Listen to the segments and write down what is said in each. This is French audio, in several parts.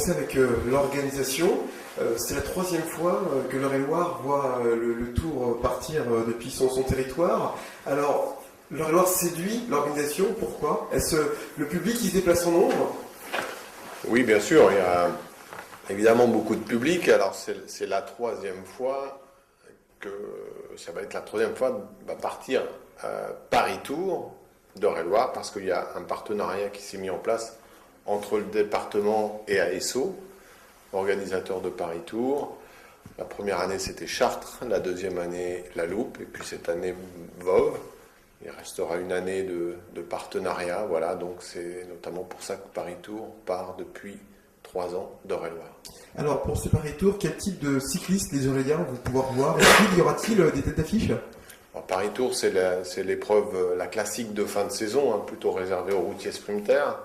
commencer avec l'organisation. C'est la troisième fois que l'Eure-et-Loir voit le Tour partir depuis son territoire. Alors, l'Eure-et-Loir séduit l'organisation, pourquoi? Est-ce le public qui se déplace en nombre? Oui, bien sûr, il y a évidemment beaucoup de public. Alors, c'est la troisième fois que ça va être la troisième fois va partir Paris-Tour d'Eure-et-Loir, parce qu'il y a un partenariat qui s'est mis en place entre le département et ASO, organisateur de Paris-Tour. La première année, c'était Chartres, la deuxième année, La Loupe, et puis cette année, Voves. Il restera une année de partenariat, voilà, donc c'est notamment pour ça que Paris-Tour part depuis 3 ans d'Eure-et-Loir. Alors, pour ce Paris-Tour, quel type de cyclistes les Euréliens vont pouvoir voir? Est-ce y aura-t-il des têtes d'affiche? Paris-Tour, c'est l'épreuve, la classique de fin de saison, hein, plutôt réservée aux routiers sprinters.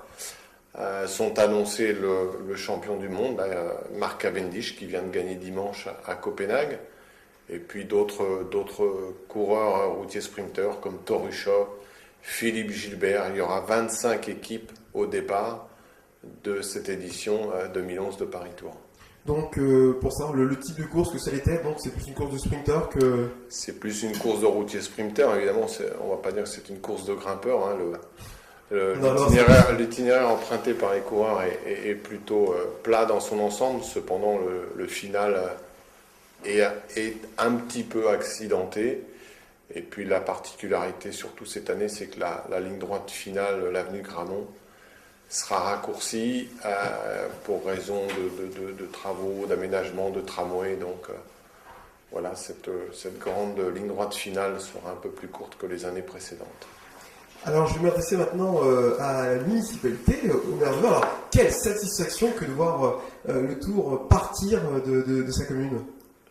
Sont annoncés le champion du monde, Mark Cavendish, qui vient de gagner dimanche à Copenhague, et puis d'autres coureurs routiers sprinters comme Torusha, Philippe Gilbert. Il y aura 25 équipes au départ de cette édition 2011 de Paris-Tour. Donc, pour savoir le type de course que ça était, donc c'est plus une course de sprinter que... C'est plus une course de routier sprinter, évidemment, on ne va pas dire que c'est une course de grimpeur. Hein, l'itinéraire emprunté par les coureurs est plutôt plat dans son ensemble, cependant le final est un petit peu accidenté. Et puis la particularité, surtout cette année, c'est que la ligne droite finale, l'avenue Grammont, sera raccourcie pour raison de travaux, d'aménagement, de tramway. Donc voilà, cette grande ligne droite finale sera un peu plus courte que les années précédentes. Alors je vais m'adresser maintenant à la municipalité, au maire de Voves. Alors quelle satisfaction que de voir le Tour partir de sa commune.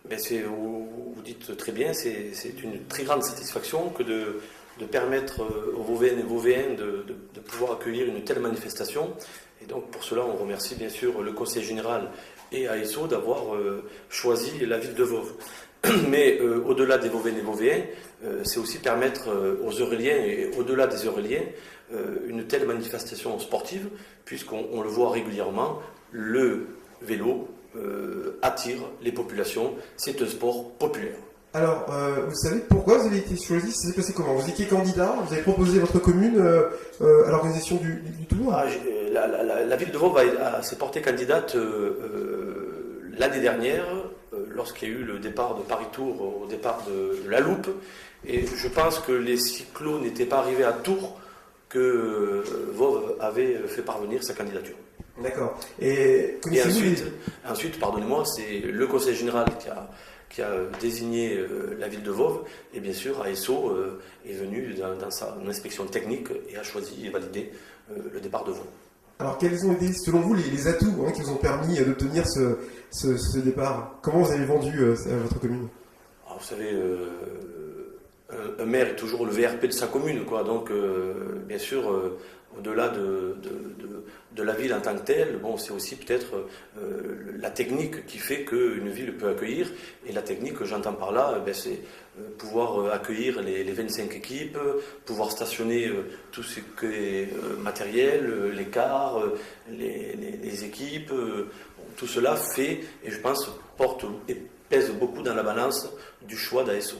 Vous dites très bien, c'est une très grande satisfaction que de permettre aux Vauvéennes et Vauvéens de pouvoir accueillir une telle manifestation. Et donc pour cela, on remercie bien sûr le Conseil général et ASO d'avoir choisi la ville de Voves. Mais au-delà des Vauvéennes et Vauvéens, c'est aussi permettre aux Euréliens et au-delà des Euréliens une telle manifestation sportive, puisqu'on le voit régulièrement, le vélo attire les populations, c'est un sport populaire. Alors, vous savez pourquoi vous avez été choisi? Ça s'est passé comment? Vous étiez candidat, vous avez proposé votre commune à l'organisation du Tour? La ville de Voves s'est portée candidate l'année dernière, lorsqu'il y a eu le départ de Paris-Tour au départ de La Loupe. Et je pense que les cyclos n'étaient pas arrivés à Tours que Voves avait fait parvenir sa candidature. D'accord. Et ensuite, pardonnez-moi, c'est le Conseil général qui a désigné la ville de Voves, et bien sûr ASO est venu dans sa inspection technique et a choisi et validé le départ de Voves. Alors quels ont été selon vous les atouts qui vous ont permis d'obtenir ce départ? Comment vous avez vendu votre commune? Alors, vous savez, un maire est toujours le VRP de sa commune, quoi. Donc bien sûr, au-delà de la ville en tant que telle, c'est aussi peut-être la technique qui fait qu'une ville peut accueillir. Et la technique que j'entends par là, c'est pouvoir accueillir les 25 équipes, pouvoir stationner tout ce qui est matériel, les cars, les équipes. Tout cela fait, et je pense, porte et pèse beaucoup dans la balance du choix d'ASO.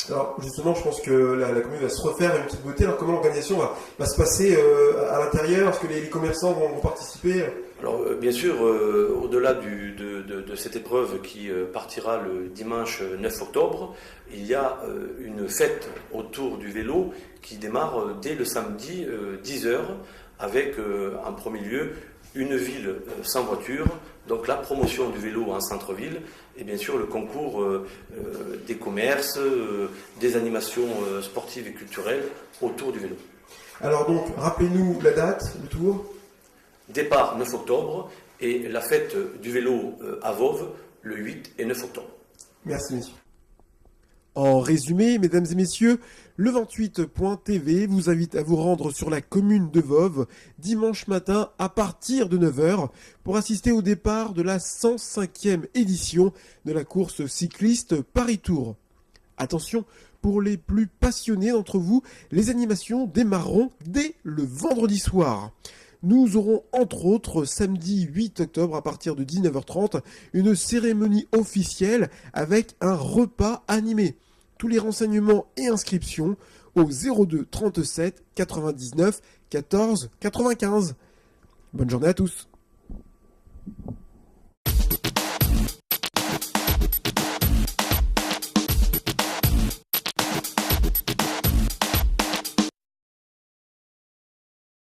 Alors justement, je pense que la commune va se refaire une petite beauté. Alors comment l'organisation va se passer à l'intérieur? Est-ce que les commerçants vont participer? Alors bien sûr, au-delà de cette épreuve qui partira le dimanche 9 octobre, il y a une fête autour du vélo qui démarre dès le samedi 10h avec en premier lieu une ville sans voiture, donc la promotion du vélo en centre-ville et bien sûr le concours des commerces, des animations sportives et culturelles autour du vélo. Alors donc, rappelez-nous la date, le tour. Départ 9 octobre et la fête du vélo à Voves le 8 et 9 octobre. Merci messieurs. En résumé, mesdames et messieurs, le 28.tv vous invite à vous rendre sur la commune de Voves dimanche matin à partir de 9h pour assister au départ de la 105e édition de la course cycliste Paris-Tour. Attention, pour les plus passionnés d'entre vous, les animations démarreront dès le vendredi soir. Nous aurons entre autres samedi 8 octobre à partir de 19h30 une cérémonie officielle avec un repas animé. Tous les renseignements et inscriptions au 02 37 99 14 95. Bonne journée à tous.